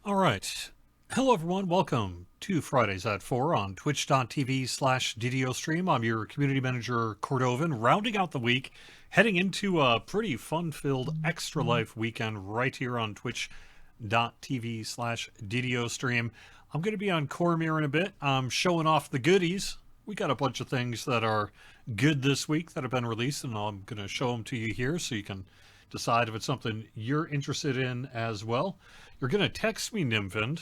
All right. Hello, everyone. Welcome to Fridays at 4 on twitch.tv/DDOstream. I'm your community manager, Cordovan, rounding out the week, heading into a pretty fun-filled Extra Life weekend right here on twitch.tv/DDOstream. I'm going to be on Cormier in a bit. I'm showing off the goodies. We got a bunch of things that are good this week that have been released, and I'm going to show them to you here so you can decide if it's something you're interested in as well. You're going to text me, Nymphind.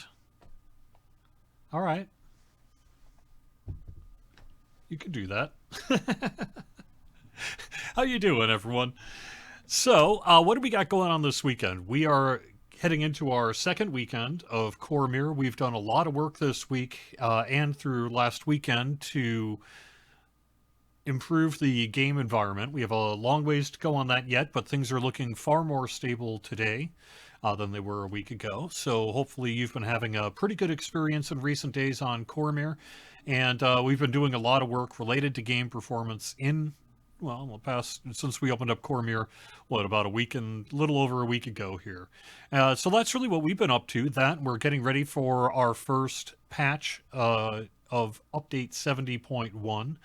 All right. You can do that. How you doing, everyone? So, what do we got going on this weekend? We are heading into our second weekend of Cormier. We've done a lot of work this week and through last weekend to improve the game environment. We have a long ways to go on that yet, but things are looking far more stable today than they were a week ago. So hopefully you've been having a pretty good experience in recent days on Cormier. And we've been doing a lot of work related to game performance in, well, the past, since we opened up Cormier, about a week and little over a week ago here. So that's really what we've been up to. That we're getting ready for our first patch of update 70.1.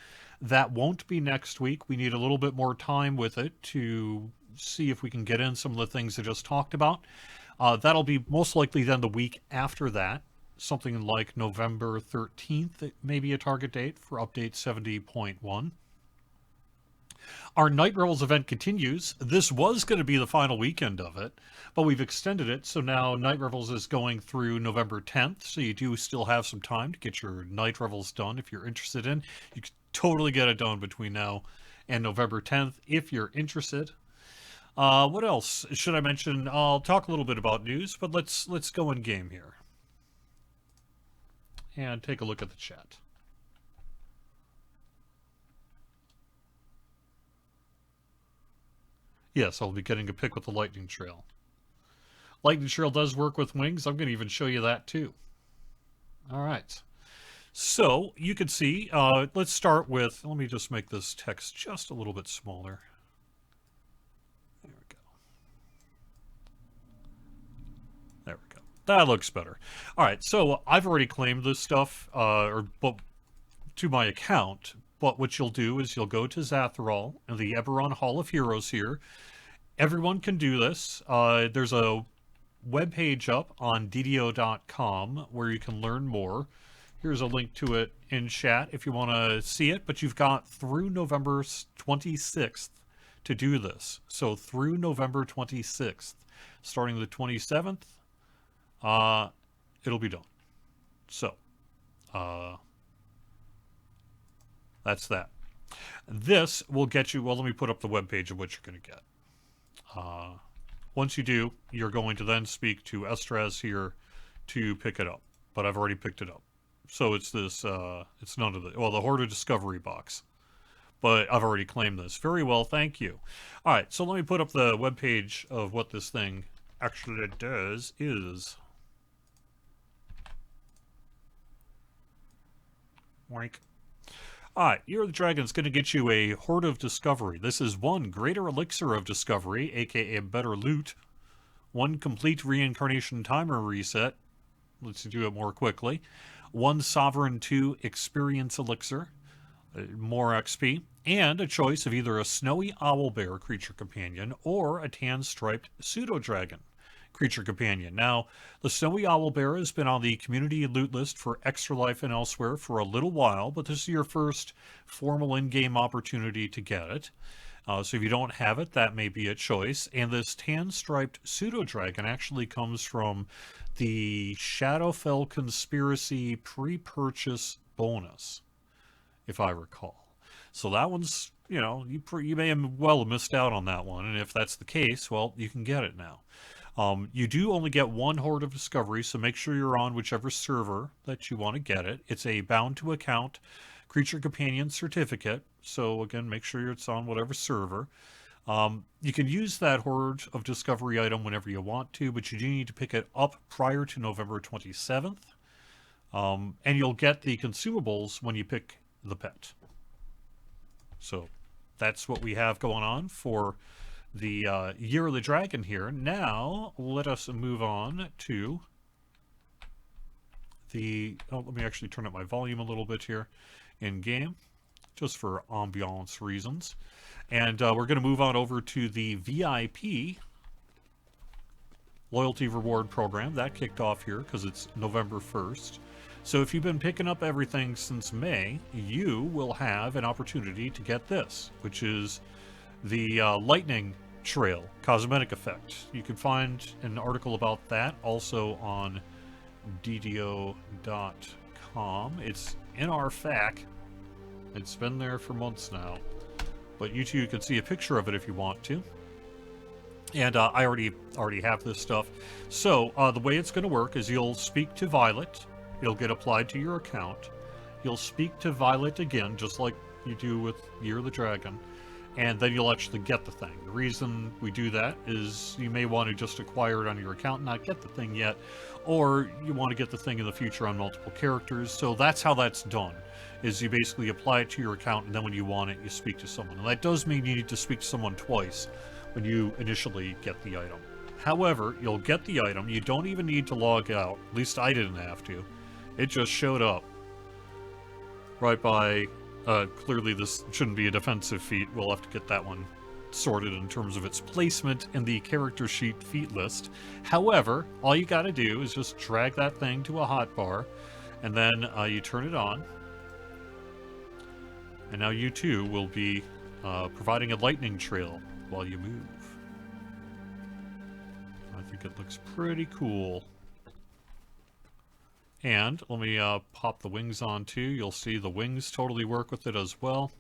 That won't be next week. We need a little bit more time with it to see if we can get in some of the things I just talked about. That'll be most likely then the week after that, something like November 13th, it may be a target date for update 70.1. Our Night Revels event continues. This was going to be the final weekend of it, but we've extended it, so now Night Revels is going through November 10th, so you do still have some time to get your Night Revels done if you're interested in. You can totally get it done between now and November 10th if you're interested. What else should I mention? I'll talk a little bit about news, but let's go in game here and take a look at the chat. Yes, I'll be getting a pick with the Lightning Trail. Lightning Trail does work with wings. I'm going to even show you that too. All right. So you can see, let's start with, let me just make this text just a little bit smaller. There we go. There we go. That looks better. All right, so I've already claimed this stuff to my account, but what you'll do is you'll go to Zathrall and the Eberron Hall of Heroes here. Everyone can do this. There's a webpage up on ddo.com where you can learn more. Here's a link to it in chat if you want to see it, but you've got through November 26th to do this. So through November 26th, starting the 27th, it'll be done. So, that's that. This will get you, well, let me put up the webpage of what you're going to get. Once you do, you're going to then speak to Estraz here to pick it up, but I've already picked it up. So it's this, it's none of the, well, the Horde of Discovery box. But I've already claimed this. Very well, thank you. All right, so let me put up the webpage of what this thing actually does is. Wank. All right, Year of the Dragon's going to get you a Horde of Discovery. This is one Greater Elixir of Discovery, aka Better Loot. One Complete Reincarnation Timer Reset. Let's do it more quickly. One Sovereign 2 Experience Elixir, more XP, and a choice of either a Snowy Owlbear Creature Companion or a Tan-Striped Pseudo-Dragon Creature Companion. Now, the Snowy Owlbear has been on the community loot list for Extra Life and elsewhere for a little while, but this is your first formal in-game opportunity to get it. So if you don't have it, that may be a choice. And this Tan-Striped Pseudo-Dragon actually comes from the Shadowfell Conspiracy pre-purchase bonus, if I recall. So that one's, you may have well missed out on that one. And if that's the case, well, you can get it now. You do only get one Horde of Discovery, so make sure you're on whichever server that you want to get it. It's a bound to account Creature Companion certificate. So again, make sure it's on whatever server. You can use that Horde of Discovery item whenever you want to, but you do need to pick it up prior to November 27th. And you'll get the consumables when you pick the pet. So that's what we have going on for the Year of the Dragon here. Now, let us move on to let me actually turn up my volume a little bit here in game, just for ambiance reasons. And we're going to move on over to the VIP loyalty reward program. That kicked off here because it's November 1st. So if you've been picking up everything since May, you will have an opportunity to get this, which is the lightning trail cosmetic effect. You can find an article about that also on ddo.com. It's in our FAQ. It's been there for months now, but you too can see a picture of it if you want to. And I already have this stuff. So the way it's going to work is you'll speak to Violet. It'll get applied to your account. You'll speak to Violet again, just like you do with Year of the Dragon, and then you'll actually get the thing. The reason we do that is you may want to just acquire it on your account and not get the thing yet, or you want to get the thing in the future on multiple characters. So that's how that's done, is you basically apply it to your account, and then when you want it, you speak to someone. And that does mean you need to speak to someone twice when you initially get the item. However, you'll get the item. You don't even need to log out. At least I didn't have to. It just showed up right by... clearly this shouldn't be a defensive feat. We'll have to get that one sorted in terms of its placement in the character sheet feat list. However, all you gotta do is just drag that thing to a hotbar, and then you turn it on. And now you too will be providing a lightning trail while you move. I think it looks pretty cool. And let me pop the wings on too. You'll see the wings totally work with it as well.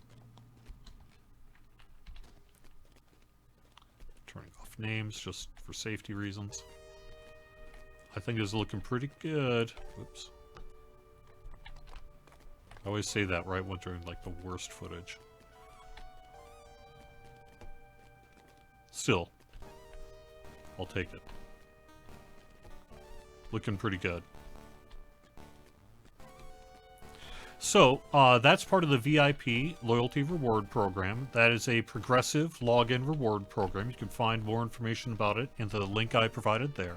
Turning off names just for safety reasons. I think it's looking pretty good. Whoops. I always say that right when during like the worst footage. Still, I'll take it. Looking pretty good. So, that's part of the VIP Loyalty Reward Program. That is a progressive login reward program. You can find more information about it in the link I provided there.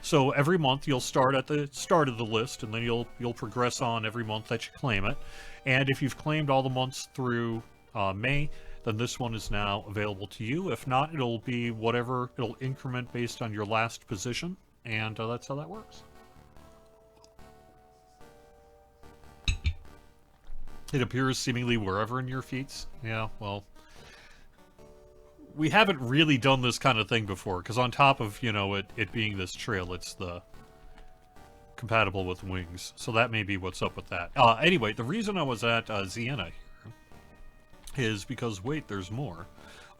So every month you'll start at the start of the list, and then you'll progress on every month that you claim it. And if you've claimed all the months through May, then this one is now available to you. If not, it'll be whatever, it'll increment based on your last position, and that's how that works. It appears seemingly wherever in your feats. Yeah, well, we haven't really done this kind of thing before, because on top of, you know, it being this trail, it's the compatible with wings. So that may be what's up with that. Anyway, the reason I was at Sienna here is because, wait, there's more.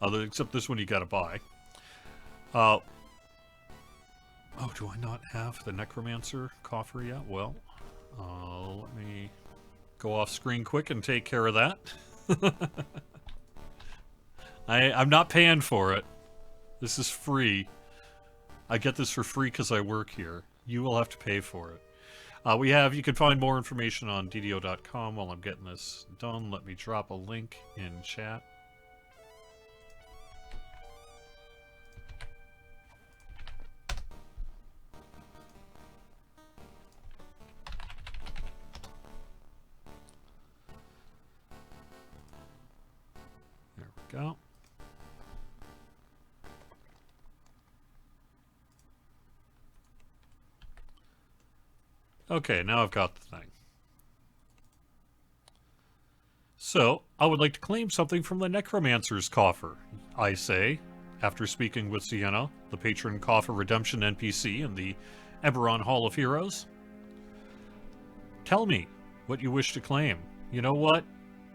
Except this one you gotta buy. Oh, do I not have the Necromancer coffer yet? Well, let me go off screen quick and take care of that. I'm not paying for it. This is free. I get this for free because I work here. You will have to pay for it. You can find more information on ddo.com while I'm getting this done. Let me drop a link in chat. There we go. Okay, now I've got the thing. So, I would like to claim something from the Necromancer's coffer, I say, after speaking with Sienna, the patron coffer redemption NPC in the Eberron Hall of Heroes. Tell me what you wish to claim. You know what?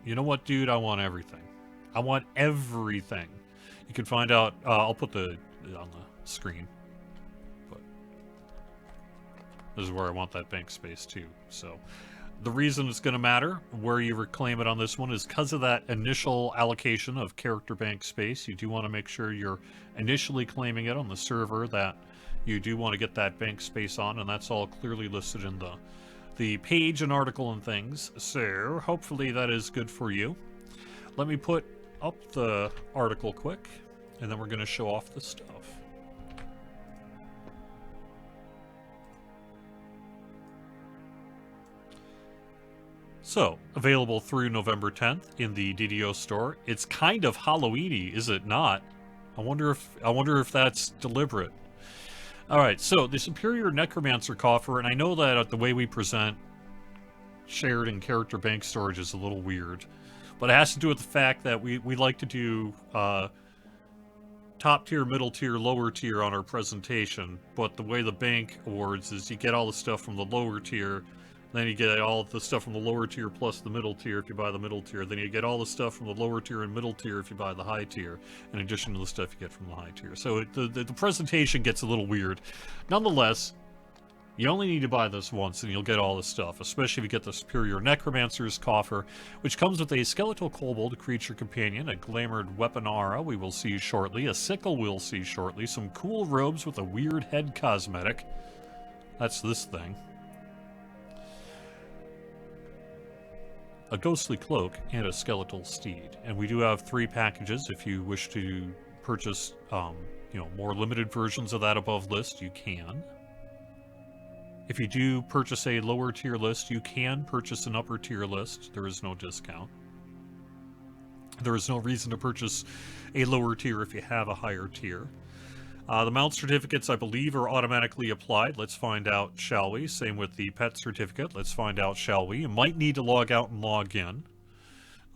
You know what, dude? I want everything. I want everything. You can find out, I'll put it on the screen. This is where I want that bank space too. So the reason it's going to matter where you reclaim it on this one is because of that initial allocation of character bank space. You do want to make sure you're initially claiming it on the server that you do want to get that bank space on, and that's all clearly listed in the page and article and things. So hopefully that is good for you. Let me put up the article quick, and then we're going to show off the stuff. So, available through November 10th in the DDO store. It's kind of Halloween-y, is it not? I wonder if that's deliberate. Alright, so the Superior Necromancer Coffer, and I know that the way we present shared and character bank storage is a little weird, but it has to do with the fact that we like to do top tier, middle tier, lower tier on our presentation, but the way the bank awards is you get all the stuff from the lower tier, then you get all the stuff from the lower tier plus the middle tier if you buy the middle tier, then you get all the stuff from the lower tier and middle tier if you buy the high tier, in addition to the stuff you get from the high tier. So the presentation gets a little weird. Nonetheless, you only need to buy this once and you'll get all the stuff, especially if you get the Superior Necromancer's Coffer, which comes with a Skeletal Kobold creature companion, a Glamored Weapon Aura we will see shortly, a Sickle we'll see shortly, some cool robes with a weird head cosmetic. That's this thing. A Ghostly Cloak, and a Skeletal Steed. And we do have 3 packages. If you wish to purchase, more limited versions of that above list, you can. If you do purchase a lower tier list, you can purchase an upper tier list. There is no discount. There is no reason to purchase a lower tier if you have a higher tier. The mount certificates, I believe, are automatically applied. Let's find out, shall we? Same with the pet certificate. Let's find out, shall we? You might need to log out and log in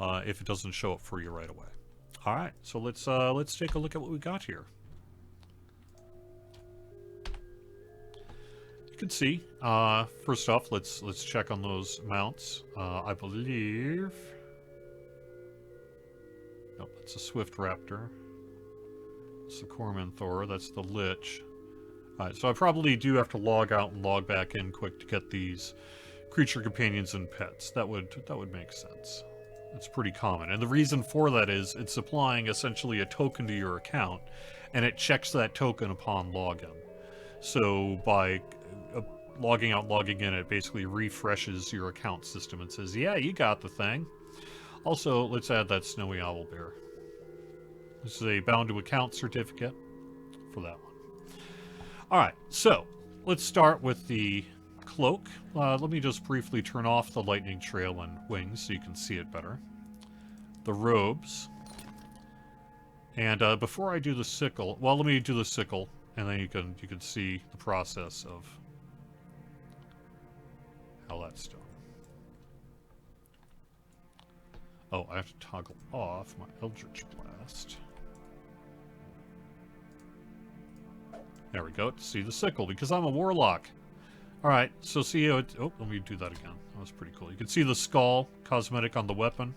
if it doesn't show up for you right away. All right, so let's take a look at what we got here. You can see, first off, let's check on those mounts. I believe... Nope, that's a Swift Raptor. That's the Corman Thor, that's the Lich. Alright, so I probably do have to log out and log back in quick to get these creature companions and pets. That would make sense. It's pretty common. And the reason for that is it's applying essentially a token to your account, and it checks that token upon login. So by logging out, logging in, it basically refreshes your account system and says, yeah, you got the thing. Also, let's add that Snowy Owlbear. This is a bound to account certificate for that one. Alright, so let's start with the cloak. Let me just briefly turn off the lightning trail and wings so you can see it better. The robes. And before I do the sickle, well, let me do the sickle, and then you can see the process of how that's done. Oh, I have to toggle off my Eldritch Blast. There we go, to see the sickle, because I'm a warlock. Alright, so see how it... Oh, let me do that again. That was pretty cool. You can see the skull cosmetic on the weapon.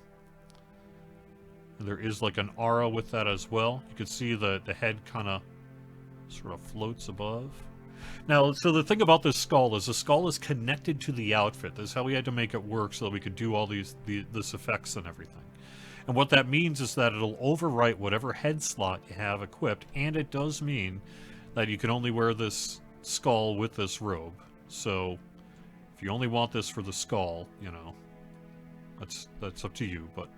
And there is like an aura with that as well. You can see the head kind of sort of floats above. Now, so the thing about this skull is the skull is connected to the outfit. This is how we had to make it work so that we could do all this effects and everything. And what that means is that it'll overwrite whatever head slot you have equipped, and it does mean that you can only wear this skull with this robe. So, if you only want this for the skull, you know, that's up to you, but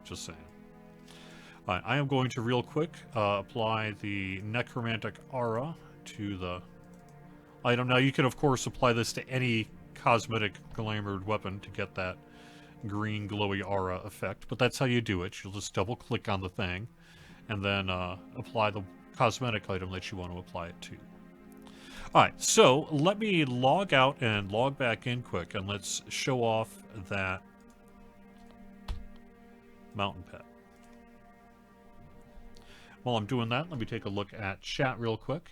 just saying. Alright, I am going to real quick apply the Necromantic Aura to the item. Now, you can, of course, apply this to any cosmetic glamored weapon to get that green glowy aura effect, but that's how you do it. You'll just double-click on the thing, and then apply the cosmetic item that you want to apply it to. Alright, so let me log out and log back in quick, and let's show off that mountain pet. While I'm doing that, let me take a look at chat real quick.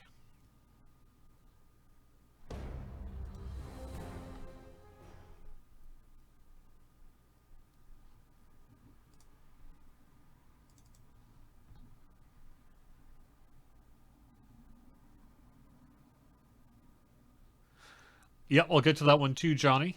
Yeah, I'll get to that one too, Johnny.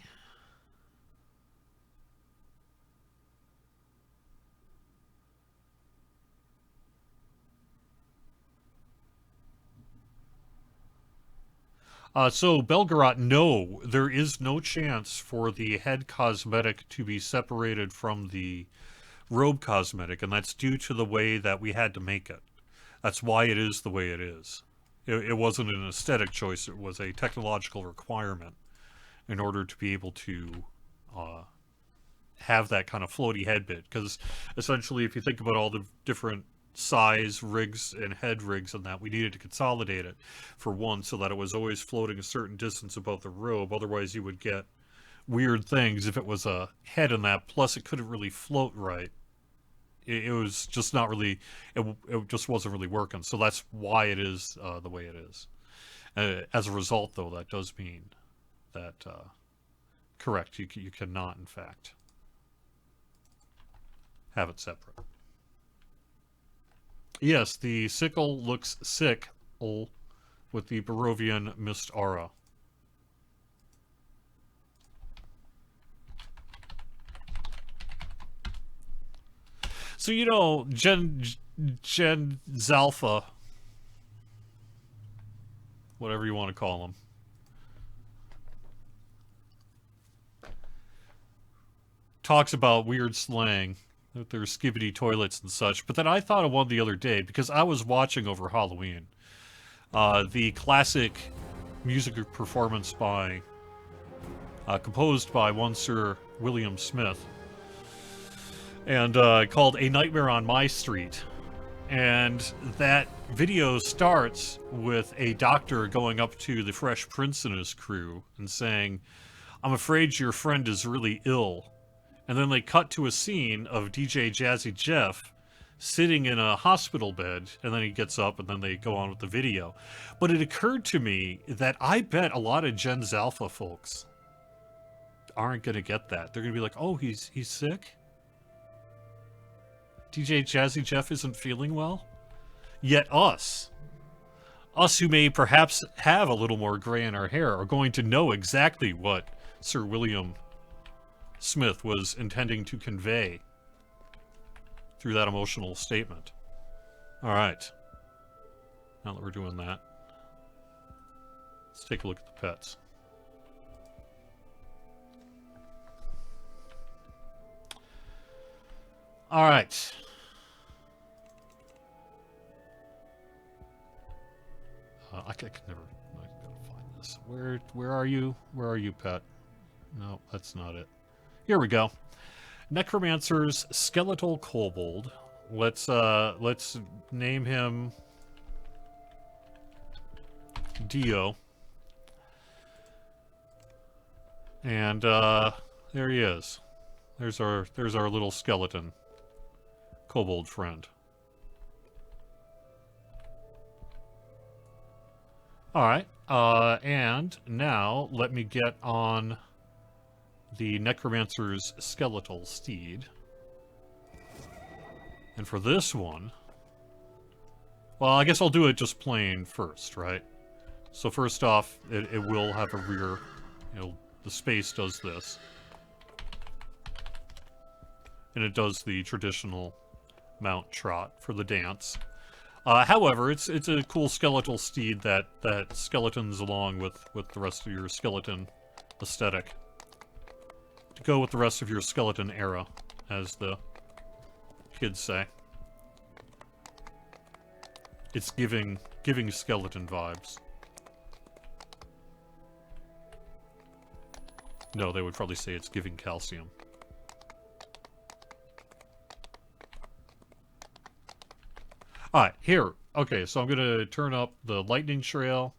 So, Belgorod, no, there is no chance for the head cosmetic to be separated from the robe cosmetic, and that's due to the way that we had to make it. That's why it is the way it is. It wasn't an aesthetic choice, it was a technological requirement in order to be able to have that kind of floaty head bit, because essentially if you think about all the different size rigs and head rigs and that, we needed to consolidate it for one so that it was always floating a certain distance above the robe. Otherwise you would get weird things if it was a head in that, plus it couldn't really float right. It was just not really, it just wasn't really working. So that's why it is the way it is. As a result, though, that does mean that, correct, you cannot, in fact, have it separate. Yes, the sickle looks sick with the Barovian Mist Aura. So, you know, Gen Zalpha, whatever you want to call them, talks about weird slang, that there's skibbity toilets and such. But then I thought of one the other day, because I was watching over Halloween the classic music performance by, composed by one Sir William Smith, and called A Nightmare on My Street. And that video starts with a doctor going up to the Fresh Prince and his crew and saying, "I'm afraid your friend is really ill." And then they cut to a scene of DJ Jazzy Jeff sitting in a hospital bed, and then he gets up and then they go on with the video. But it occurred to me that I bet a lot of Gen Alpha folks aren't going to get that. They're going to be like, "Oh, he's sick? DJ Jazzy Jeff isn't feeling well?" Yet us who may perhaps have a little more gray in our hair, are going to know exactly what Sir William Smith was intending to convey through that emotional statement. All right. Now that we're doing that, let's take a look at the pets. All right. I can never. I gotta find this. Where are you? Where are you, pet? No, that's not it. Here we go. Necromancer's skeletal kobold. Let's name him Dio. And there he is. There's our little skeleton kobold friend. Alright, and now let me get on the Necromancer's skeletal steed. And for this one, well, I guess I'll do it just plain first, right? So first off, it will have a rear, the space does this. And it does the traditional mount trot for the dance. However, it's a cool skeletal steed that skeletons along with the rest of your skeleton aesthetic. To go with the rest of your skeleton era, as the kids say. It's giving skeleton vibes. No, they would probably say it's giving calcium. Alright, here. Okay, so I'm going to turn up the Lightning Trail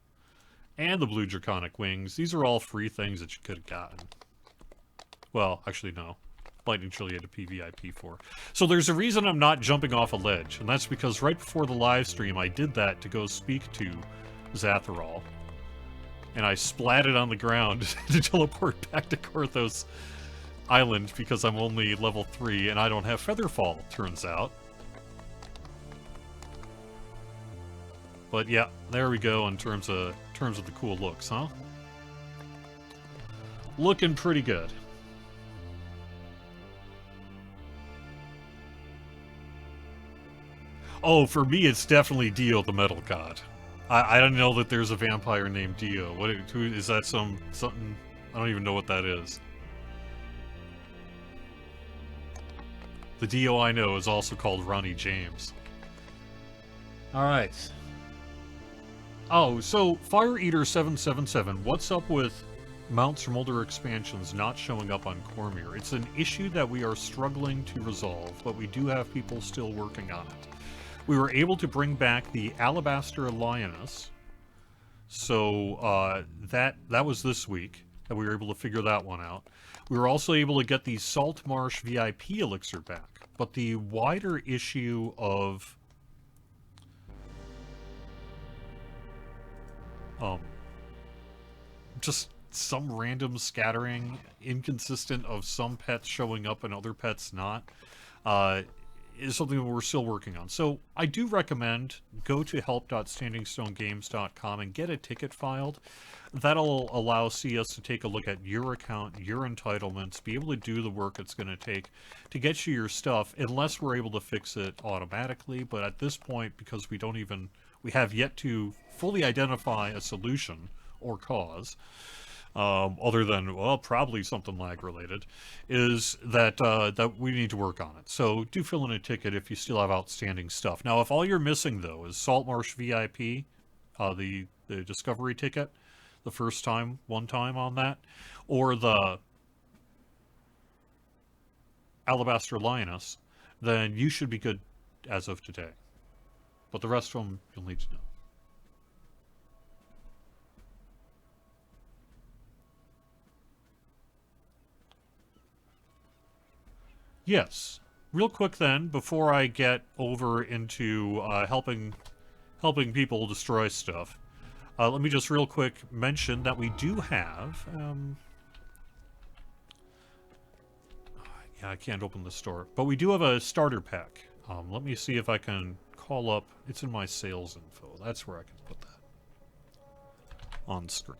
and the Blue Draconic Wings. These are all free things that you could have gotten. Well, actually, no. Lightning Trail you had to PvIP for. So there's a reason I'm not jumping off a ledge, and that's because right before the live stream, I did that to go speak to Zatharal. And I splatted on the ground to teleport back to Korthos Island because I'm only level 3 and I don't have Featherfall, turns out. But yeah, there we go in terms of the cool looks, huh? Looking pretty good. Oh, for me, it's definitely Dio the Metal God. I don't know that there's a vampire named Dio. Who is that? Something? I don't even know what that is. The Dio I know is also called Ronnie James. All right. Oh, so Fire Eater 777. What's up with mounts from older expansions not showing up on Cormyr. It's an issue that we are struggling to resolve, but we do have people still working on it. We were able to bring back the Alabaster Lioness, so that was this week that we were able to figure that one out. We were also able to get the Salt Marsh VIP elixir back, but the wider issue of just some random scattering, inconsistent of some pets showing up and other pets not, is something that we're still working on. So I do recommend go to help.standingstonegames.com and get a ticket filed. That'll allow CS to take a look at your account, your entitlements, be able to do the work it's going to take to get you your stuff, unless we're able to fix it automatically. But at this point, because we have yet to fully identify a solution or cause, other than, well, probably something lag related, is that that we need to work on it. So do fill in a ticket if you still have outstanding stuff. Now, if all you're missing, though, is Saltmarsh VIP, the discovery ticket, the first time, one time on that, or the Alabaster Lioness, then you should be good as of today. But the rest of them, you'll need to know. Yes. Real quick then, before I get over into helping people destroy stuff, let me just real quick mention that we do have... yeah, I can't open the store. But we do have a starter pack. Let me see if I can call up... It's in my sales info. That's where I can put that on screen.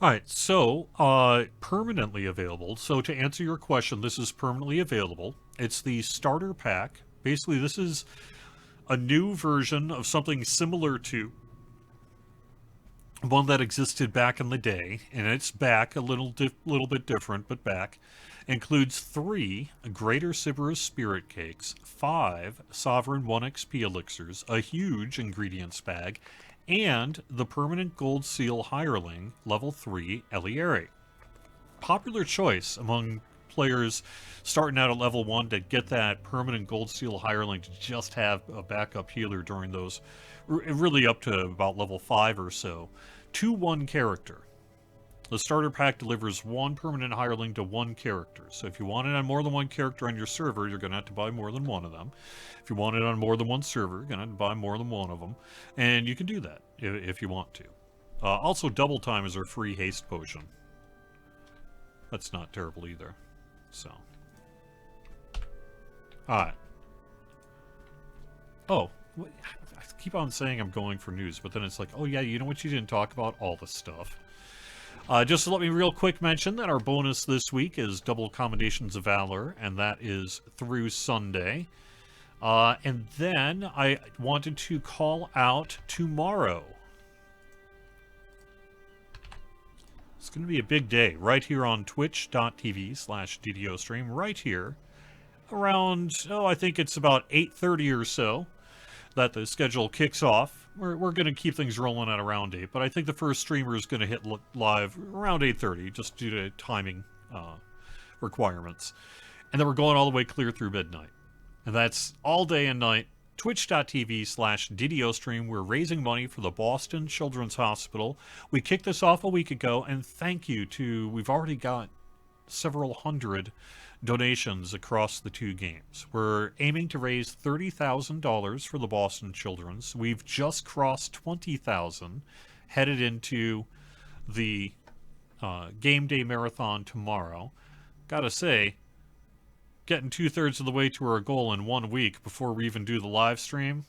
Alright, so, permanently available. So to answer your question, this is permanently available. It's the starter pack. Basically, this is a new version of something similar to one that existed back in the day, and it's back, a little bit different, but back. Includes 3 Greater Sybaris Spirit Cakes, 5 Sovereign 1 XP Elixirs, a huge ingredients bag, and the permanent gold seal hireling level 3 Eliere. Popular choice among players starting out at level 1 to get that permanent gold seal hireling to just have a backup healer during those, really up to about level 5 or so, to one character. The starter pack delivers 1 permanent hireling to 1 character. So if you want it on more than 1 character on your server, you're going to have to buy more than 1 of them. If you want it on more than 1 server, you're going to have to buy more than 1 of them. And you can do that if you want to. Also, double time is our free haste potion. That's not terrible either. So. Alright. Oh, I keep on saying I'm going for news, but then it's like, oh yeah, you know what you didn't talk about? All the stuff. Just to let me real quick mention that our bonus this week is Double Commendations of Valor, and that is through Sunday. And then I wanted to call out tomorrow. It's going to be a big day right here on twitch.tv/DDOstream, right here around, I think it's about 8:30 or so that the schedule kicks off. We're going to keep things rolling at around 8, but I think the first streamer is going to hit live around 8:30 just due to timing requirements. And then we're going all the way clear through midnight. And that's all day and night. Twitch.tv/DDOstream. We're raising money for the Boston Children's Hospital. We kicked this off a week ago, and thank you to, we've already got several hundred donations across the 2 games. We're aiming to raise $30,000 for the Boston Children's. We've just crossed 20,000, headed into the game day marathon tomorrow. Gotta say, getting 2/3 of the way to our goal in 1 week before we even do the live stream,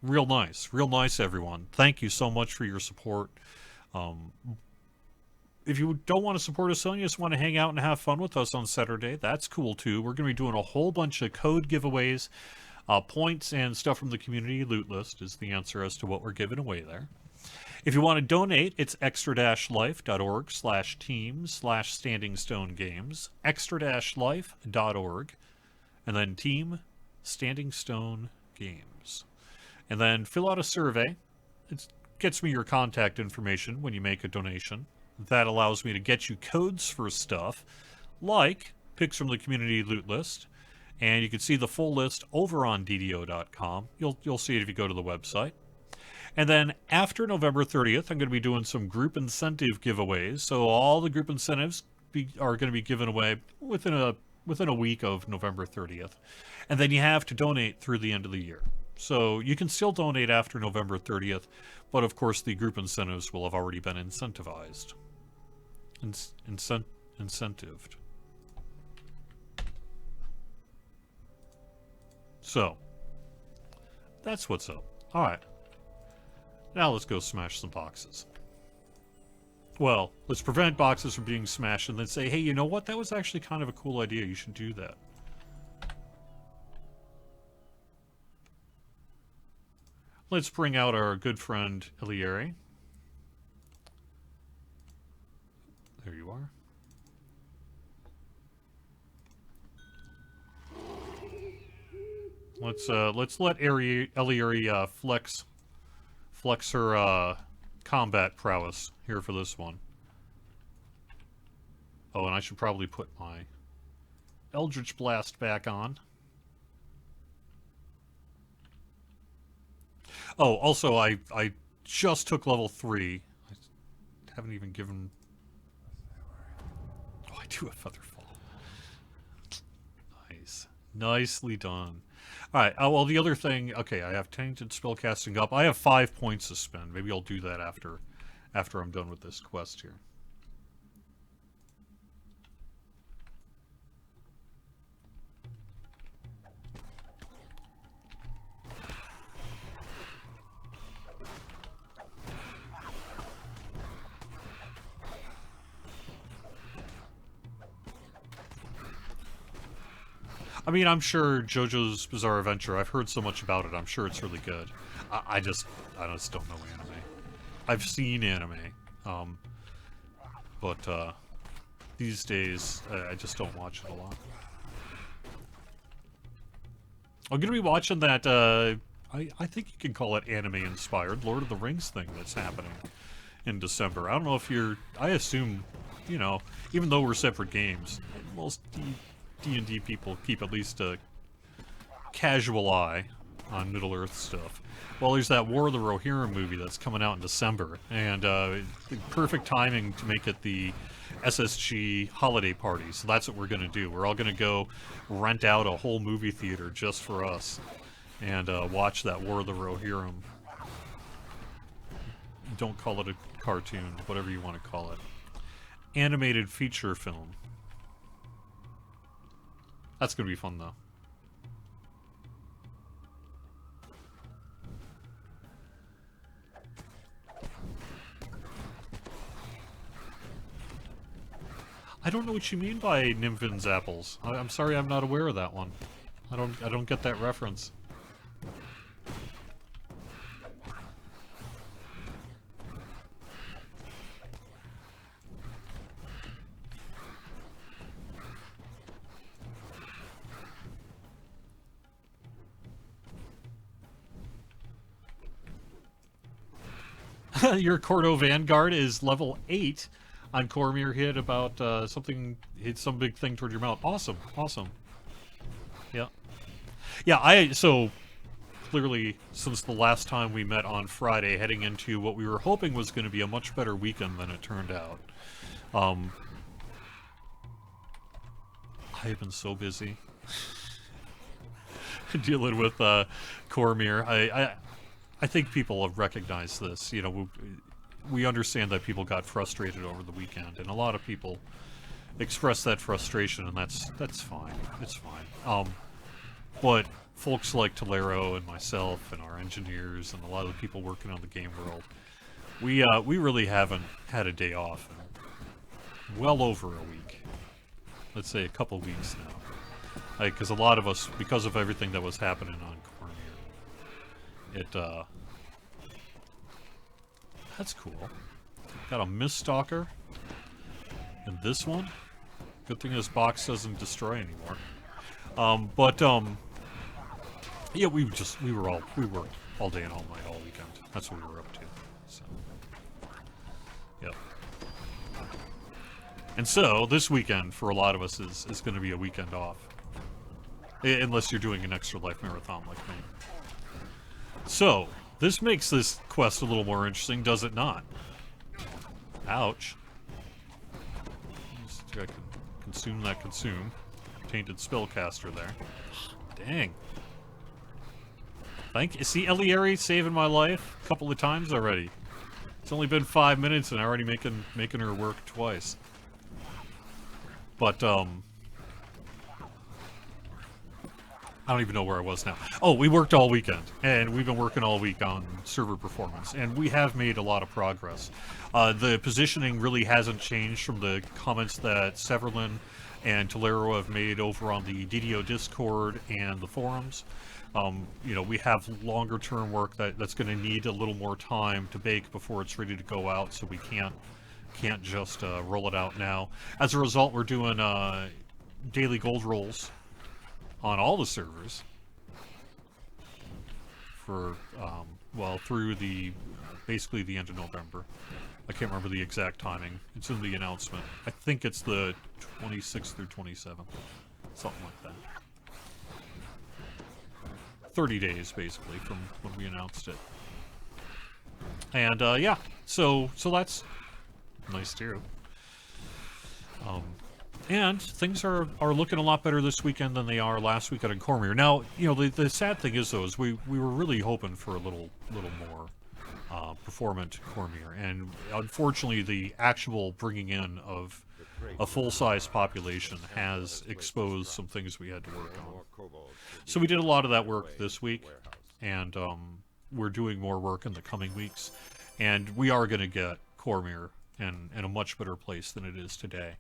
real nice, everyone. Thank you so much for your support. If you don't want to support us, and you just want to hang out and have fun with us on Saturday, that's cool too. We're going to be doing a whole bunch of code giveaways, points and stuff from the community loot list is the answer as to what we're giving away there. If you want to donate, it's extra-life.org/team/standingstonegames, extra-life.org, and then team Standing Stone Games. And then fill out a survey. It gets me your contact information when you make a donation. That allows me to get you codes for stuff, like picks from the community loot list. And you can see the full list over on DDO.com. You'll see it if you go to the website. And then after November 30th, I'm going to be doing some group incentive giveaways. So all the group incentives are going to be given away within a week of November 30th. And then you have to donate through the end of the year. So you can still donate after November 30th, but of course the group incentives will have already been incentivized. Incentived. So, that's what's up. Alright. Now let's go smash some boxes. Well, let's prevent boxes from being smashed and then say, hey, you know what? That was actually kind of a cool idea. You should do that. Let's bring out our good friend Ilieri. There you are. Let's let Ilieri flex her combat prowess here for this one. Oh, and I should probably put my Eldritch Blast back on. Oh, also, I just took level 3. I haven't even given... Oh, I do have Featherfall. Nice. Nicely done. Alright, well, the other thing... Okay, I have Tainted Spellcasting up. I have 5 points to spend. Maybe I'll do that after I'm done with this quest here. I mean, I'm sure JoJo's Bizarre Adventure, I've heard so much about it, I'm sure it's really good. I just don't know anime. I've seen anime, but these days, I just don't watch it a lot. I'm gonna be watching that, I think you can call it anime-inspired Lord of the Rings thing that's happening in December. I don't know if you're... I assume, you know, even though we're separate games, most D&D people keep at least a casual eye on Middle-earth stuff. Well, there's that War of the Rohirrim movie that's coming out in December, and the perfect timing to make it the SSG holiday party, so that's what we're going to do. We're all going to go rent out a whole movie theater just for us, and watch that War of the Rohirrim. Don't call it a cartoon, whatever you want to call it. Animated feature film. That's going to be fun, though. I don't know what you mean by Nymphin's apples. I'm sorry, I'm not aware of that one. I don't get that reference. Your Cordo Vanguard is level 8 on Cormyr. Hit about hit some big thing toward your mouth. Awesome, awesome. Yeah. Yeah, so clearly, since the last time we met on Friday, heading into what we were hoping was going to be a much better weekend than it turned out. I have been so busy dealing with Cormyr. I think people have recognized this. You know, we understand that people got frustrated over the weekend, and a lot of people expressed that frustration, and that's fine. It's fine. But folks like Tolero and myself and our engineers and a lot of the people working on the game world, we really haven't had a day off in well over a week. Let's say a couple weeks now. Because a lot of us, because of everything that was happening on Cormyr, that's cool. Got a Miststalker. And this one. Good thing this box doesn't destroy anymore. Yeah, we worked all day and all night, all weekend. That's what we were up to. So, yep. And so this weekend for a lot of us is going to be a weekend off, unless you're doing an extra life marathon like me. So this makes this quest a little more interesting, does it not? Ouch. Just, I can consume that tainted spellcaster there. Dang. Thank you. See, Elieri saving my life a couple of times already. It's only been 5 minutes and I'm already making her work twice. But, I don't even know where I was now. Oh, we worked all weekend, and we've been working all week on server performance, and we have made a lot of progress. The positioning really hasn't changed from the comments that Severlin and Tolero have made over on the DDO Discord and the forums. You know, we have longer term work that's going to need a little more time to bake before it's ready to go out, so we can't just roll it out now. As a result, we're doing daily gold rolls on all the servers for well, through basically the end of November. I can't remember the exact timing. It's in the announcement. I think it's the 26th through 27th, something like that. 30 days basically from when we announced it. And yeah, so that's nice too. And things are looking a lot better this weekend than they are last weekend in Cormier. Now, you know, the sad thing is though, is we were really hoping for a little more performant Cormier, and unfortunately the actual bringing in of a full-size population has exposed some things we had to work on. So we did a lot of that work this week, and we're doing more work in the coming weeks, and we are going to get Cormier in a much better place than it is today.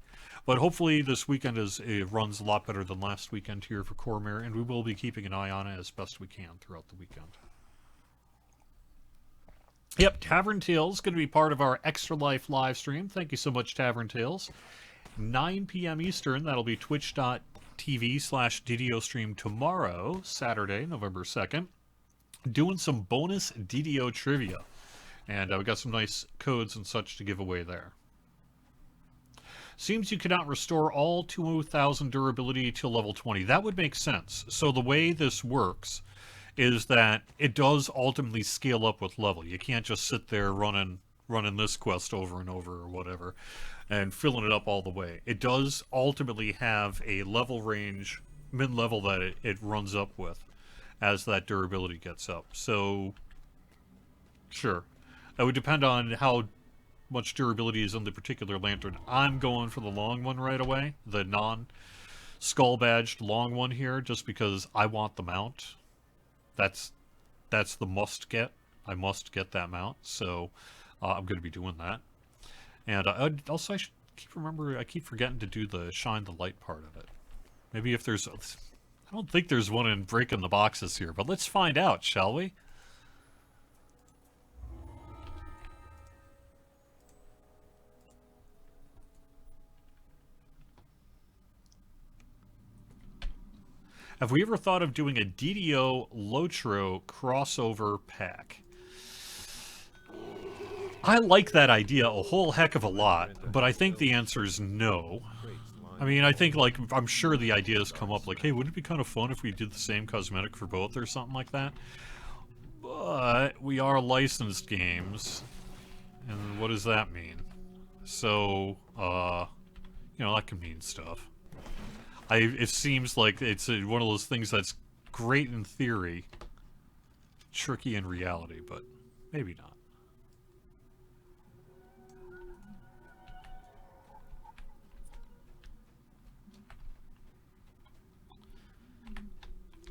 But hopefully this weekend it runs a lot better than last weekend here for Cormier, and we will be keeping an eye on it as best we can throughout the weekend. Yep, Tavern Tales going to be part of our Extra Life live stream. Thank you so much, Tavern Tales. 9 p.m. Eastern, that'll be twitch.tv/DDO stream tomorrow, Saturday, November 2nd. Doing some bonus DDO trivia. And we got some nice codes and such to give away there. Seems you cannot restore all 2,000 durability to level 20. That would make sense. So the way this works is that it does ultimately scale up with level. You can't just sit there running this quest over and over or whatever and filling it up all the way. It does ultimately have a level range, mid-level, that it runs up with as that durability gets up. So, sure. That would depend on how much durability is in the particular lantern. I'm going for the long one right away, the non-skull badged long one here, just because I want the mount. That's the must get. I must get that mount, so I'm going to be doing that. And also, I keep forgetting to do the shine the light part of it. Maybe if there's, I don't think there's one in breaking the boxes here, but let's find out, shall we? Have we ever thought of doing a DDO Lotro crossover pack? I like that idea a whole heck of a lot, but I think the answer is no. I mean, I think, like, I'm sure the ideas come up like, hey, wouldn't it be kind of fun if we did the same cosmetic for both or something like that? But we are licensed games, and what does that mean? So, you know, that can mean stuff. It seems like it's one of those things that's great in theory, tricky in reality, but maybe not.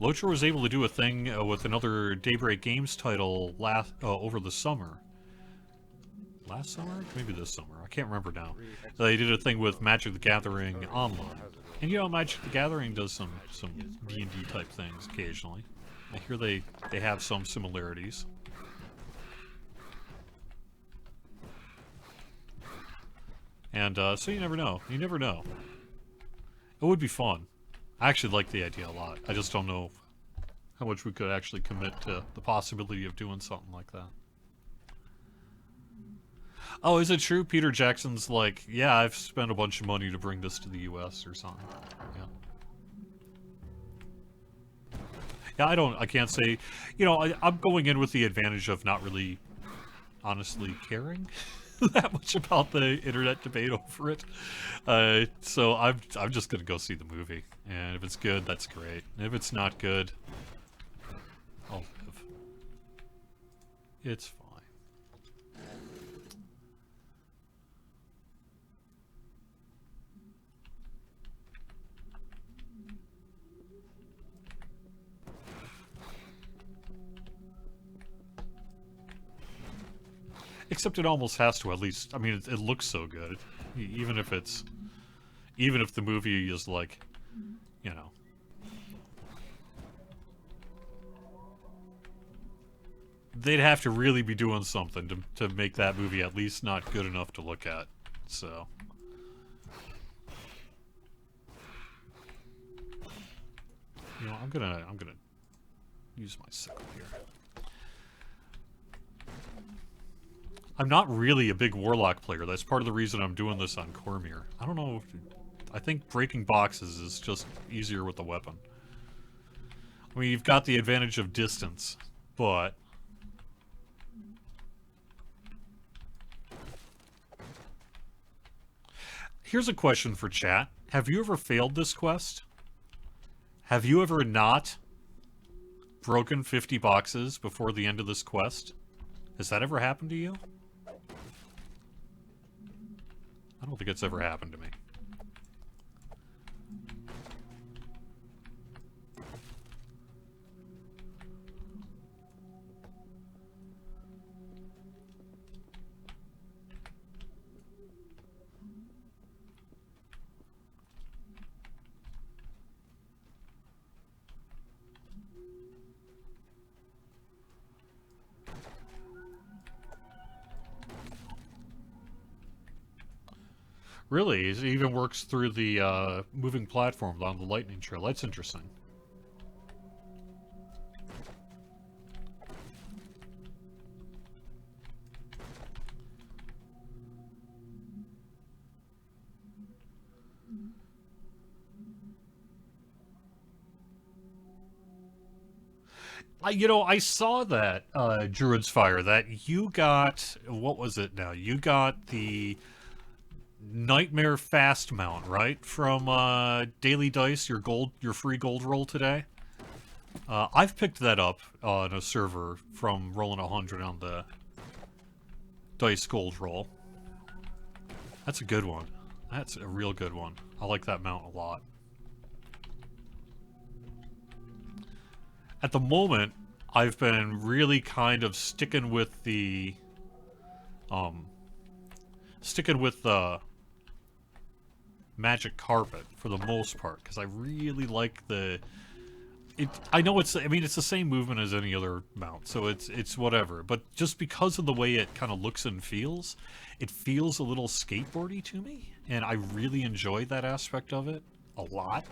Locher was able to do a thing with another Daybreak Games title over the summer. Last summer? Maybe this summer. I can't remember now. They did a thing with Magic the Gathering online. And you know, Magic the Gathering does some D&D type things occasionally. I hear they have some similarities. And so you never know. You never know. It would be fun. I actually like the idea a lot. I just don't know how much we could actually commit to the possibility of doing something like that. Oh, is it true? Peter Jackson's like, yeah, I've spent a bunch of money to bring this to the U.S. or something. Yeah. Yeah, I can't say, you know, I'm going in with the advantage of not really, honestly, caring that much about the internet debate over it. So I'm just gonna go see the movie, and if it's good, that's great. And if it's not good, I'll live. It's fine. Except it almost has to, at least. I mean, it looks so good. Even if the movie is like, you know. They'd have to really be doing something to make that movie at least not good enough to look at. So. You know, I'm gonna use my sickle here. I'm not really a big Warlock player. That's part of the reason I'm doing this on Cormier. I don't know. I think breaking boxes is just easier with the weapon. I mean, you've got the advantage of distance, but... Here's a question for chat. Have you ever failed this quest? Have you ever not broken 50 boxes before the end of this quest? Has that ever happened to you? I don't think it's ever happened to me. Really? It even works through the moving platform on the lightning trail. That's interesting. You know, I saw that, Druid's Fire, that you got... What was it now? You got the... Nightmare Fast Mount, right? From Daily Dice, your free gold roll today. I've picked that up on a server from rolling 100 on the Dice gold roll. That's a good one. That's a real good one. I like that mount a lot. At the moment, I've been really kind of sticking with the Magic Carpet for the most part, because I really like I know it's the same movement as any other mount, so it's whatever, but just because of the way it kind of looks and feels, it feels a little skateboardy to me, and I really enjoy that aspect of it a lot.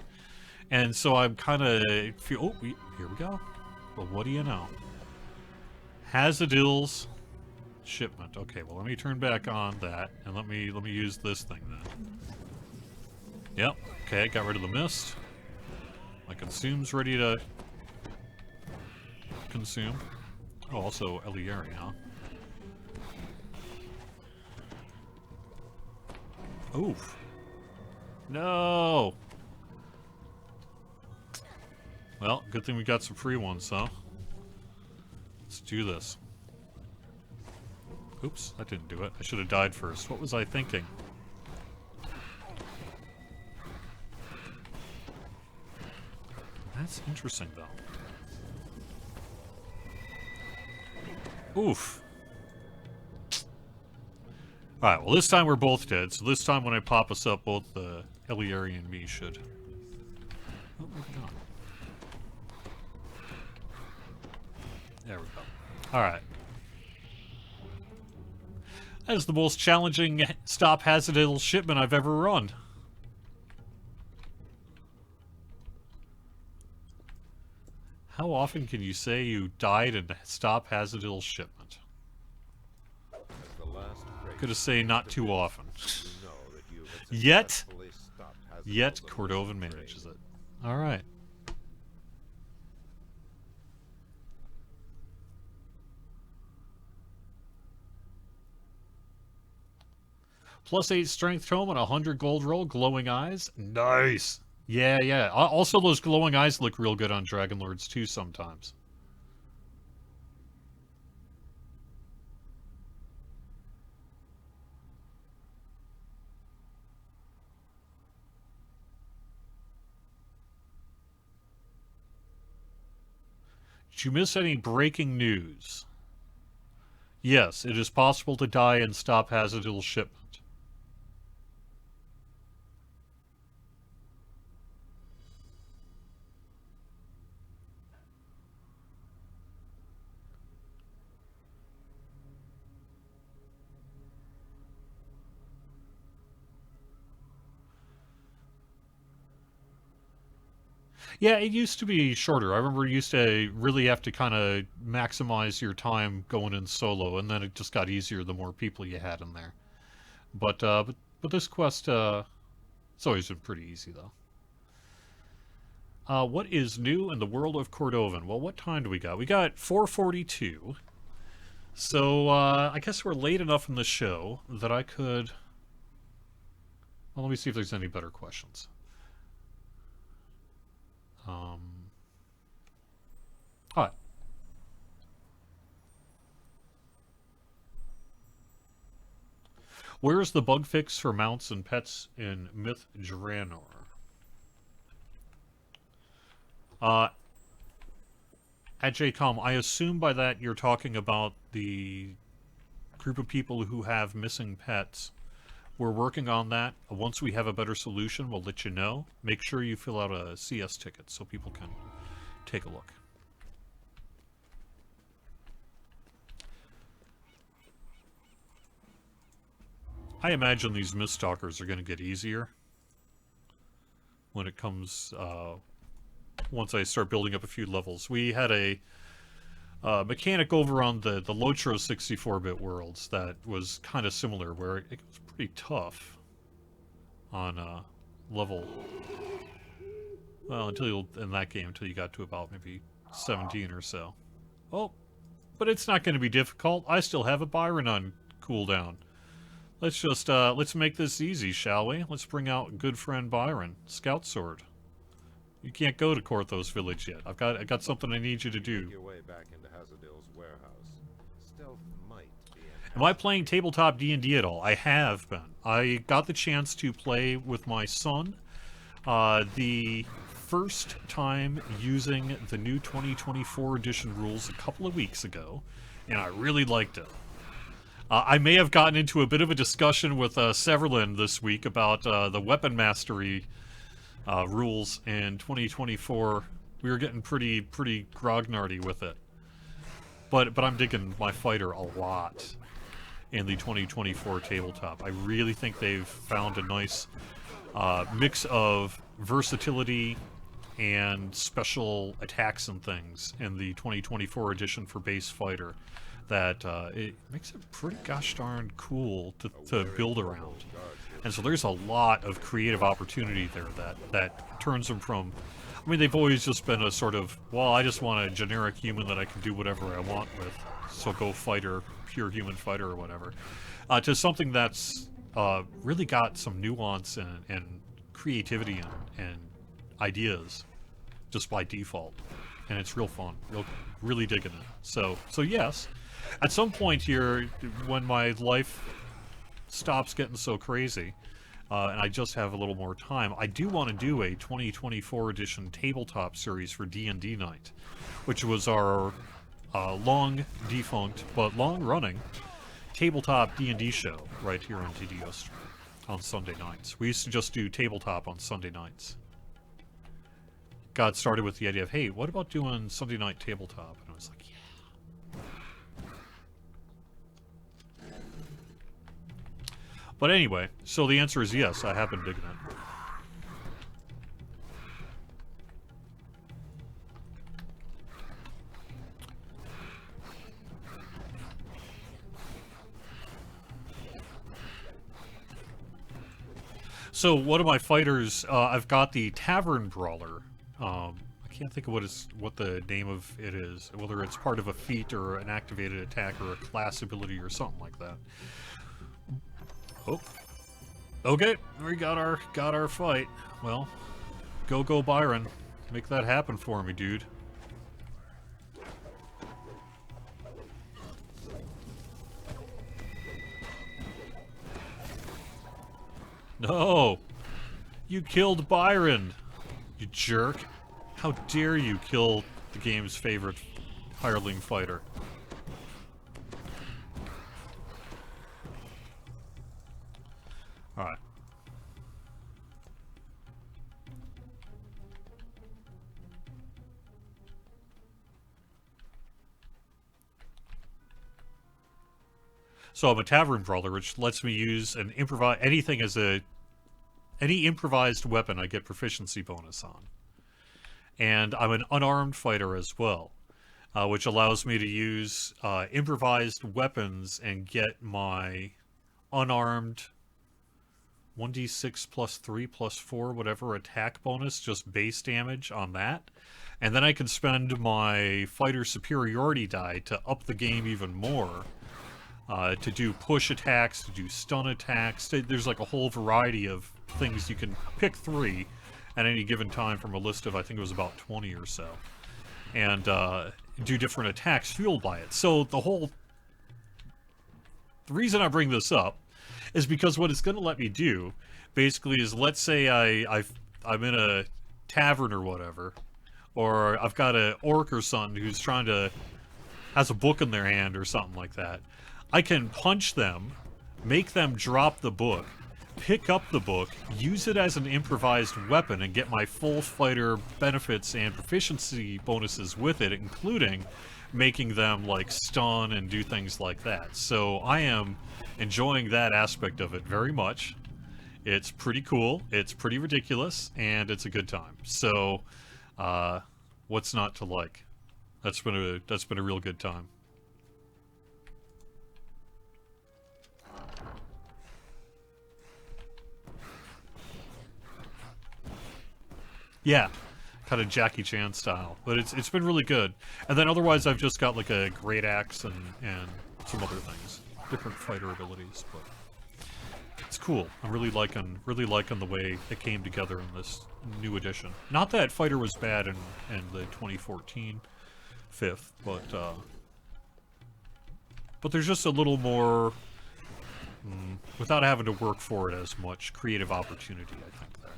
And so I'm kind of here we go. Well, what do you know? Hazadill's shipment. Okay, well, let me turn back on that, and let me use this thing then. Yep. Okay, got rid of the mist. My consume's ready to consume. Oh, also Elieri, huh? Oof. No! Well, good thing we got some free ones, huh? Let's do this. Oops, that didn't do it. I should have died first. What was I thinking? That's interesting, though. Oof. Alright, well, this time we're both dead, so this time when I pop us up, both Elieri and me should... Oh, moving on. There we go. Alright. That is the most challenging stop Hazadill shipment I've ever run. How often can you say you died and stop Hazadill shipment? Gonna say not too often. Yet Cordovan manages it. Alright. +8 strength tome and 100 gold roll, glowing eyes. Nice! Yeah, yeah. Also, those glowing eyes look real good on Dragon Lords too sometimes. Did you miss any breaking news? Yes, it is possible to die and stop Hazadill shipment. Yeah, it used to be shorter. I remember you used to really have to kind of maximize your time going in solo, and then it just got easier the more people you had in there. But this quest, it's always been pretty easy though. What is new in the world of Cordovan? Well, what time do we got? We got 4:42. So I guess we're late enough in the show that I could. Well, let me see if there's any better questions. Alright. Where is the bug fix for mounts and pets in Myth Dranor? At JCOM, I assume by that you're talking about the group of people who have missing pets. We're working on that. Once we have a better solution, we'll let you know. Make sure you fill out a CS ticket so people can take a look. I imagine these Miststalkers are going to get easier when it comes, once I start building up a few levels. We had a mechanic over on the Lotro 64-bit worlds that was kind of similar, where it was pretty tough on level, well, in that game, until you got to about maybe 17 or so. Oh, but it's not going to be difficult. I still have a Byron on cooldown. Let's just, let's make this easy, shall we? Let's bring out good friend Byron. Scout Sword. You can't go to Korthos village yet. I got something I need you to do. Your way back into Hazadill's warehouse. Stealth might be. Am I playing tabletop D&D at all? I have been. I got the chance to play with my son. The first time using the new 2024 edition rules a couple of weeks ago, and I really liked it. I may have gotten into a bit of a discussion with Severlin this week about the weapon mastery rules in 2024. We were getting pretty grognardy with it. But I'm digging my fighter a lot in the 2024 tabletop. I really think they've found a nice mix of versatility and special attacks and things in the 2024 edition for base fighter. That it makes it pretty gosh darn cool to build around. And so there's a lot of creative opportunity there that turns them from, I mean, they've always just been a sort of, well, I just want a generic human that I can do whatever I want with, so go fighter, pure human fighter or whatever, to something that's really got some nuance and creativity and ideas just by default. And it's real fun, really digging it. So yes. At some point here, when my life stops getting so crazy, and I just have a little more time, I do want to do a 2024 edition tabletop series for D&D Night, which was our long defunct, but long-running tabletop D&D show right here on DDO Stream on Sunday nights. We used to just do tabletop on Sunday nights. Got started with the idea of, hey, what about doing Sunday night tabletop? And I was like, yeah. But anyway, so the answer is yes, I have been digging it. So one of my fighters, I've got the Tavern Brawler. I can't think of what the name of it is, whether it's part of a feat or an activated attack or a class ability or something like that. Oh, okay, we got our fight. Well, go Byron, make that happen for me, dude. No! You killed Byron! You jerk. How dare you kill the game's favorite hireling fighter. Alright. So I'm a Tavern Brawler, which lets me use an anything as any improvised weapon I get proficiency bonus on. And I'm an unarmed fighter as well, which allows me to use improvised weapons and get my unarmed 1d6 plus 3 plus 4, whatever attack bonus, just base damage on that. And then I can spend my fighter superiority die to up the game even more. To do push attacks, to do stun attacks. There's like a whole variety of things you can pick 3 at any given time from a list of, I think it was about 20 or so. And do different attacks fueled by it. So the reason I bring this up is because what it's going to let me do, basically, is let's say I'm in a tavern or whatever, or I've got an orc or something who's has a book in their hand or something like that. I can punch them, make them drop the book, pick up the book, use it as an improvised weapon, and get my full fighter benefits and proficiency bonuses with it, including making them, like, stun and do things like that. So I am enjoying that aspect of it very much. It's pretty cool, it's pretty ridiculous, and it's a good time. So, what's not to like? That's been a real good time. Yeah, kind of Jackie Chan style, but it's been really good. And then otherwise, I've just got like a great axe and some other things, different fighter abilities. But it's cool. I'm really liking the way it came together in this new edition. Not that fighter was bad in the 2014 fifth, but there's just a little more without having to work for it as much creative opportunity, I think. There.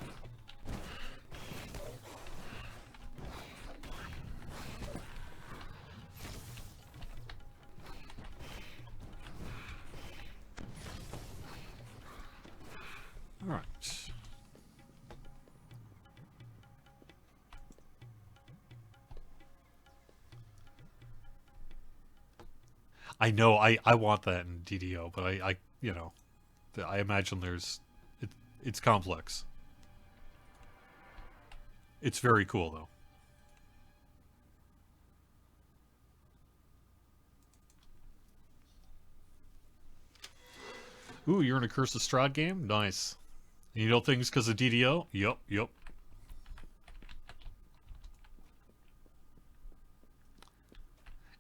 All right. I know I want that in DDO, but I you know, I imagine it's complex. It's very cool though. Ooh, you're in a Curse of Strahd game? Nice. You know things because of DDO? Yep.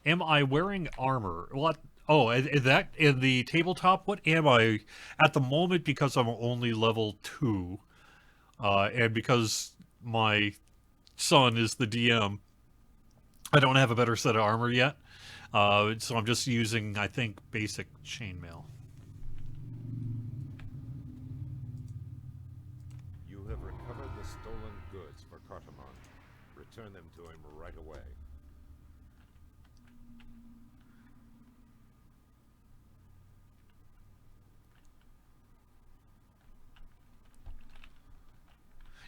Am I wearing armor? What? Oh, that in the tabletop? What am I at the moment? Because I'm only level 2, and because my son is the DM, I don't have a better set of armor yet. So I'm just using, I think, basic chainmail. You have recovered the stolen goods for Cartamon. Return them to him right away.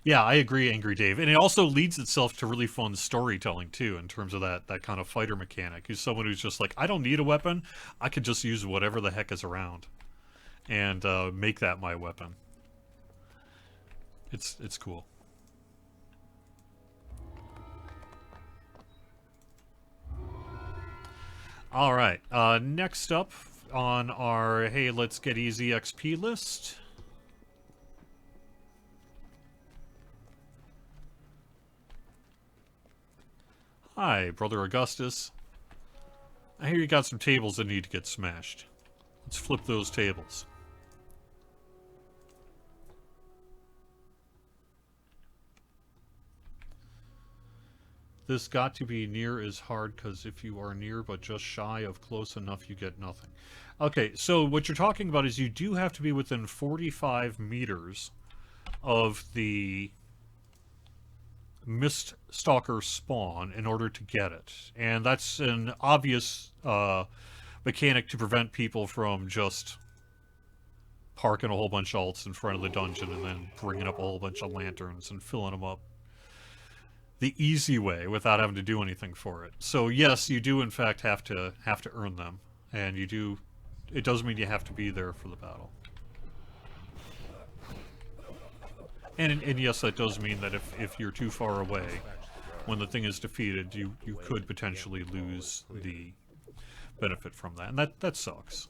Yeah, I agree, Angry Dave. And it also leads itself to really fun storytelling, too, in terms of that kind of fighter mechanic. Who's someone who's just like, I don't need a weapon. I could just use whatever the heck is around and make that my weapon. It's cool. All right, next up on our Hey Let's Get Easy XP list. Hi, Brother Augustus. I hear you got some tables that need to get smashed. Let's flip those tables. This got to be near is hard because if you are near but just shy of close enough, you get nothing. Okay, so what you're talking about is you do have to be within 45 meters of the Mist Stalker spawn in order to get it. And that's an obvious mechanic to prevent people from just parking a whole bunch of alts in front of the dungeon and then bringing up a whole bunch of lanterns and filling them up the easy way without having to do anything for it. So yes, you do in fact have to earn them, and you do. It does mean you have to be there for the battle. And yes, that does mean that if you're too far away when the thing is defeated, you could potentially lose the benefit from that, and that sucks.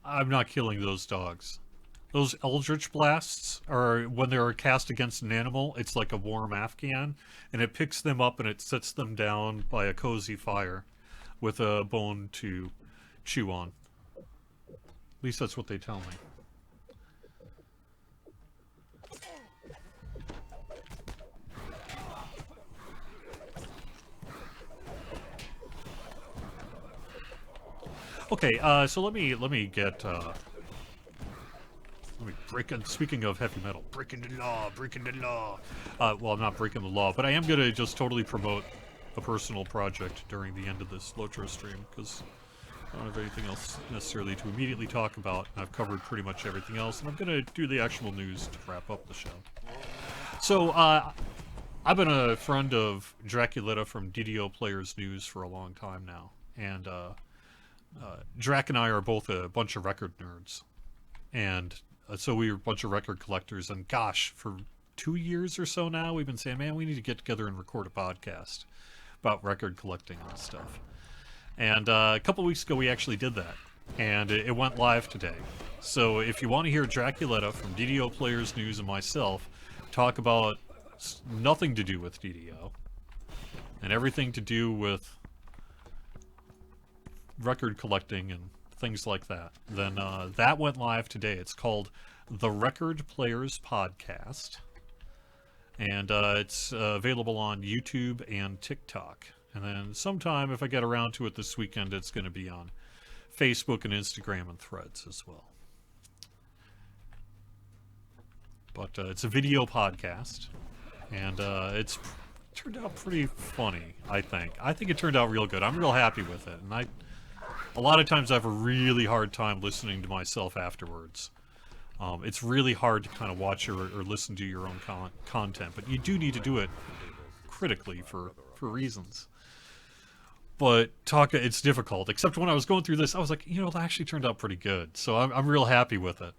I'm not killing those dogs. Those Eldritch Blasts are, when they're cast against an animal, it's like a warm Afghan, and it picks them up and it sets them down by a cozy fire with a bone to chew on. At least that's what they tell me. Okay, so let me get let me break in. Speaking of heavy metal, breaking the law. Well, I'm not breaking the law, but I am gonna just totally promote a personal project during the end of this Lotro stream because I don't have anything else necessarily to immediately talk about. I've covered pretty much everything else, and I'm gonna do the actual news to wrap up the show. So, I've been a friend of Draculetta from DDO Players News for a long time now, and Drac and I are both a bunch of record nerds, and so we were a bunch of record collectors, and gosh, for 2 years or so now, we've been saying, man, we need to get together and record a podcast about record collecting and stuff. And a couple weeks ago, we actually did that, and it went live today. So if you want to hear Draculetta from DDO Players News and myself talk about nothing to do with DDO and everything to do with record collecting and things like that, then that went live today. It's called The Record Players Podcast, and it's available on YouTube and TikTok. And then sometime, if I get around to it this weekend, it's going to be on Facebook and Instagram and Threads as well. But it's a video podcast, and it's turned out pretty funny, I think. I think it turned out real good. I'm real happy with it, and a lot of times I have a really hard time listening to myself afterwards. It's really hard to kind of watch or listen to your own content, but you do need to do it critically for reasons. But it's difficult, except when I was going through this, I was like, that actually turned out pretty good. So I'm real happy with it.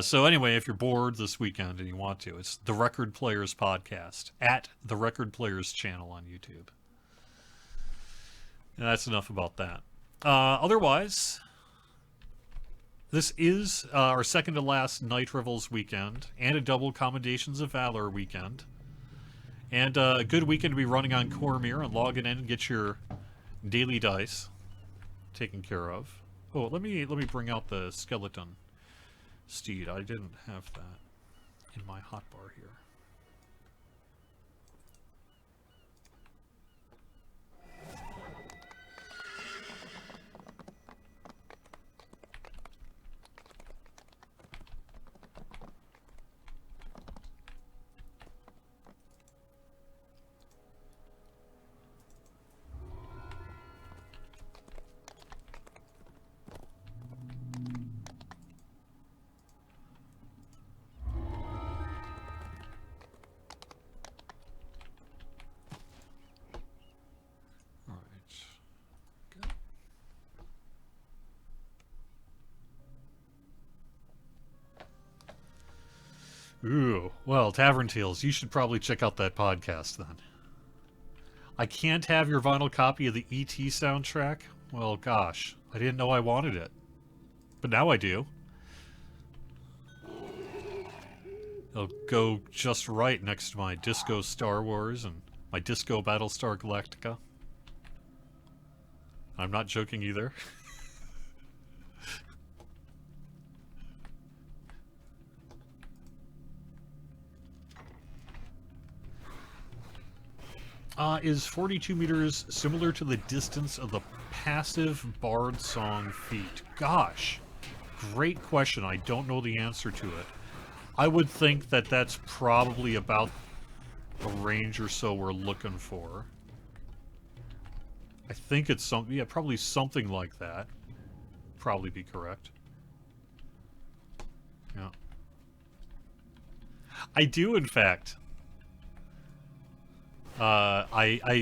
So anyway, if you're bored this weekend and you want to, it's The Record Players Podcast at The Record Players channel on YouTube. And that's enough about that. Otherwise, this is our second to last Night Revels weekend and a double Commendations of Valor weekend. And a good weekend to be running on Cormyr and logging in and get your daily dice taken care of. Oh, let me bring out the skeleton steed. I didn't have that in my hotbar here. Ooh, well, Tavern Tales, you should probably check out that podcast then. I can't have your vinyl copy of the E.T. soundtrack? Well, gosh, I didn't know I wanted it. But now I do. It'll go just right next to my Disco Star Wars and my Disco Battlestar Galactica. I'm not joking either. Is 42 meters similar to the distance of the passive Bard Song feat? Gosh, great question. I don't know the answer to it. I would think that that's probably about the range or so we're looking for. I think it's something, yeah, probably something like that. Probably be correct. Yeah. I do, in fact. I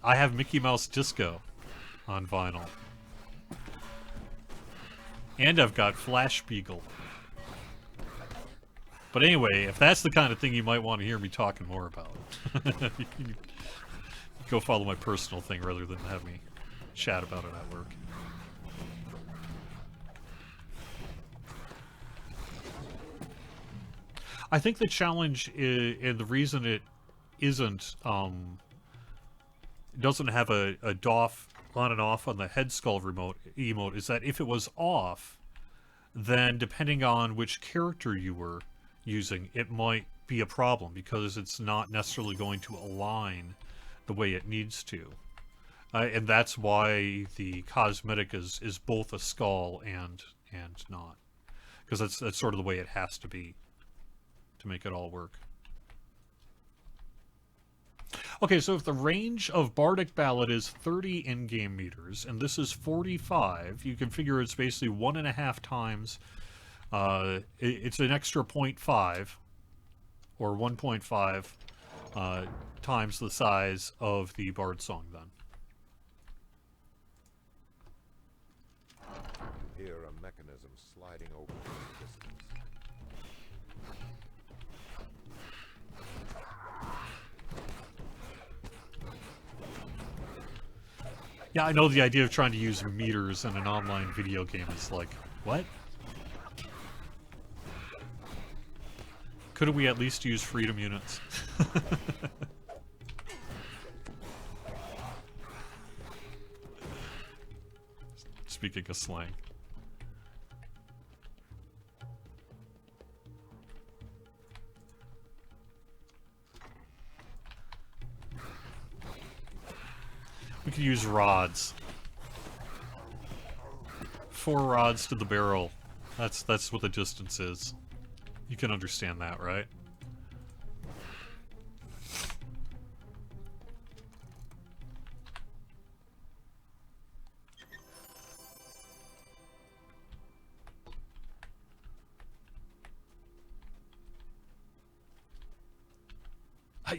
have Mickey Mouse Disco on vinyl. And I've got Flash Spiegel. But anyway, if that's the kind of thing you might want to hear me talking more about, you can go follow my personal thing rather than have me chat about it at work. I think the challenge is, and the reason it isn't, doesn't have a DOF on and off on the head skull remote emote is that if it was off, then depending on which character you were using, it might be a problem because it's not necessarily going to align the way it needs to. And that's why the cosmetic is both a skull and not. Because that's sort of the way it has to be to make it all work. Okay, so if the range of Bardic Ballad is 30 in-game meters, and this is 45, you can figure it's basically 1.5 times. It's an extra 0.5, or 1.5 times the size of the Bard Song, then. Hear a mechanism sliding over in the distance. Yeah, I know the idea of trying to use meters in an online video game is like, what? Couldn't we at least use freedom units? Speaking of slang. We could use rods. 4 rods to the barrel. That's what the distance is. You can understand that, right?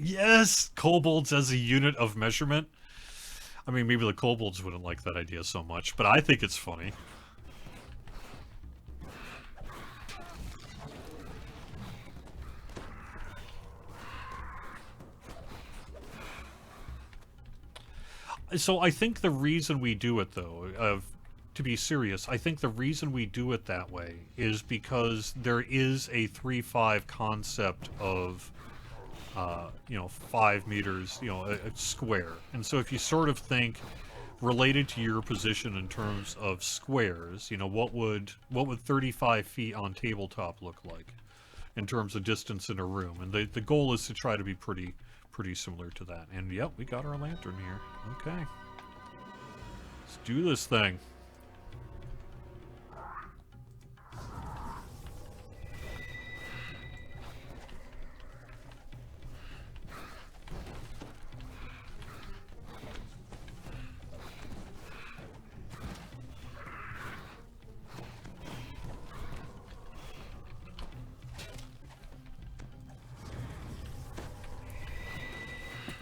Yes! Kobolds as a unit of measurement. I mean, maybe the kobolds wouldn't like that idea so much, but I think it's funny. So I think the reason we do it, though, to be serious, I think the reason we do it that way is because there is a 3-5 concept of, 5 meters, a square. And so if you sort of think related to your position in terms of squares, what would 35 feet on tabletop look like in terms of distance in a room? And the goal is to try to be pretty similar to that. And yep, we got our lantern here. Okay. Let's do this thing.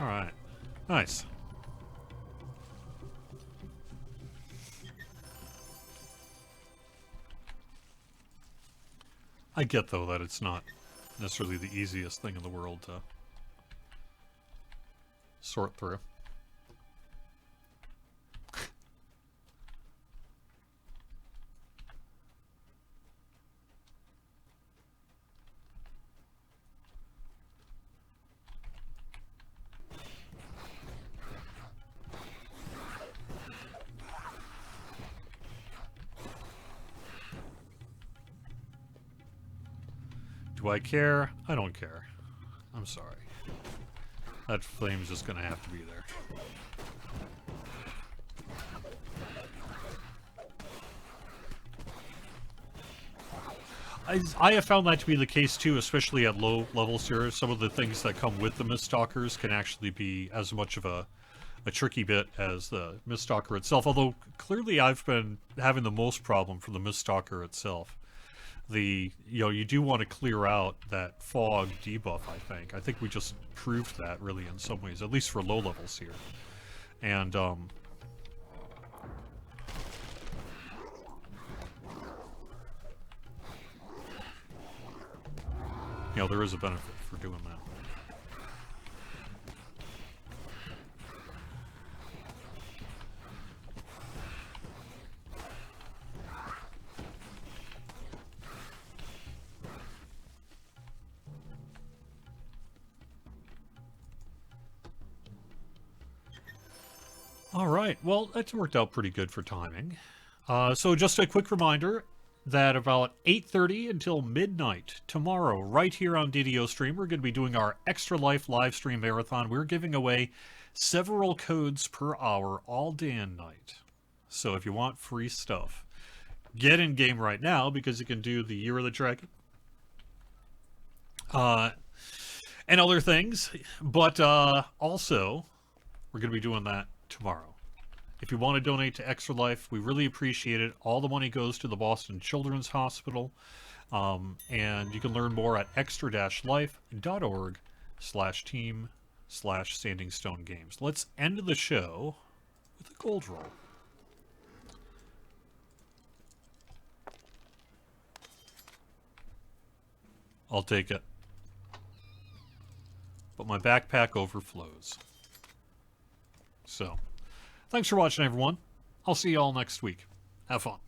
All right. Nice. I get, though, that it's not necessarily the easiest thing in the world to sort through. Do I care? I don't care. I'm sorry. That flame's just gonna have to be there. I have found that to be the case too, especially at low levels here. Some of the things that come with the Miststalkers can actually be as much of a tricky bit as the Miststalker itself, although clearly I've been having the most problem from the Miststalker itself. You do want to clear out that fog debuff, I think. I think we just proved that, really, in some ways, at least for low levels here. And, there is a benefit for doing that. All right, well, that's worked out pretty good for timing. So just a quick reminder that about 8:30 until midnight tomorrow, right here on DDO Stream, we're going to be doing our Extra Life live stream marathon. We're giving away several codes per hour all day and night. So if you want free stuff, get in game right now because you can do the Year of the Dragon and other things. But also, we're going to be doing that tomorrow. If you want to donate to Extra Life, we really appreciate it. All the money goes to the Boston Children's Hospital. And you can learn more at extra-life.org/team/Standing Stone Games. Let's end the show with a gold roll. I'll take it. But my backpack overflows. So, thanks for watching, everyone. I'll see you all next week. Have fun.